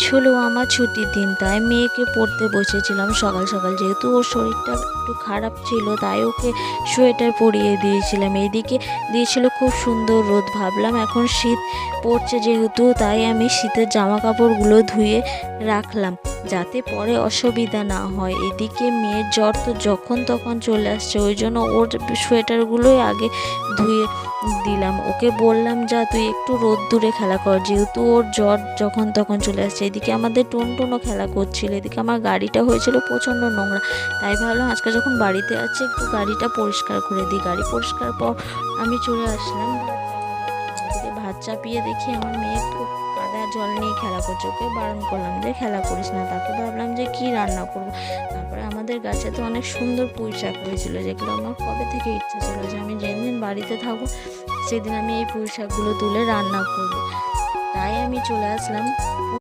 ছিল আমার ছুটির দিন, তাই মেয়েকে পড়তে বসেছিলাম সকাল সকাল। যেহেতু ওর শরীরটা একটু খারাপ ছিল, তাই ওকে সোয়েটার পরিয়ে দিয়েছিলাম। এইদিকে দিয়েছিল খুব সুন্দর রোদ। ভাবলাম এখন শীত পড়ছে যেহেতু, তাই আমি শীতের জামা কাপড়গুলো ধুয়ে রাখলাম যাতে পরে অসুবিধা না হয়। এদিকে মেয়ের জ্বর তো যখন তখন চলে আসছে, ওই জন্য ওর সোয়েটারগুলোই আগে ধুয়ে দিলাম। ওকে বললাম যা তুই একটু রোদ্দুরে খেলা কর, যেহেতু ওর জ্বর যখন তখন চলে আসছে। এদিকে আমাদের টুনটুনও খেলা করছিল। এদিকে আমার গাড়িটা হয়েছিল প্রচণ্ড নোংরা, তাই ভাবলাম আজকে যখন বাড়িতে আছে একটু গাড়িটা পরিষ্কার করে দিই। গাড়ি পরিষ্কার পর আমি চলে আসলাম এদিকে ভাত চাপিয়ে দেখি আমার মেয়ে খুব কাদা জল নিয়ে খেলা করছে। ওকে বারণ করলাম যে খেলা করিস না। তারপর ভাবলাম যে কি রান্না করব। তারপরে আমাদের গাছে তো অনেক সুন্দর পুঁই শাক হয়েছিল, যেগুলো আমার কবে থেকে ইচ্ছা ছিল যে আমি যেদিন বাড়িতে থাকবো সেদিন আমি এই পুঁই শাকগুলো তুলে রান্না করব। তাই আমি চলে আসলাম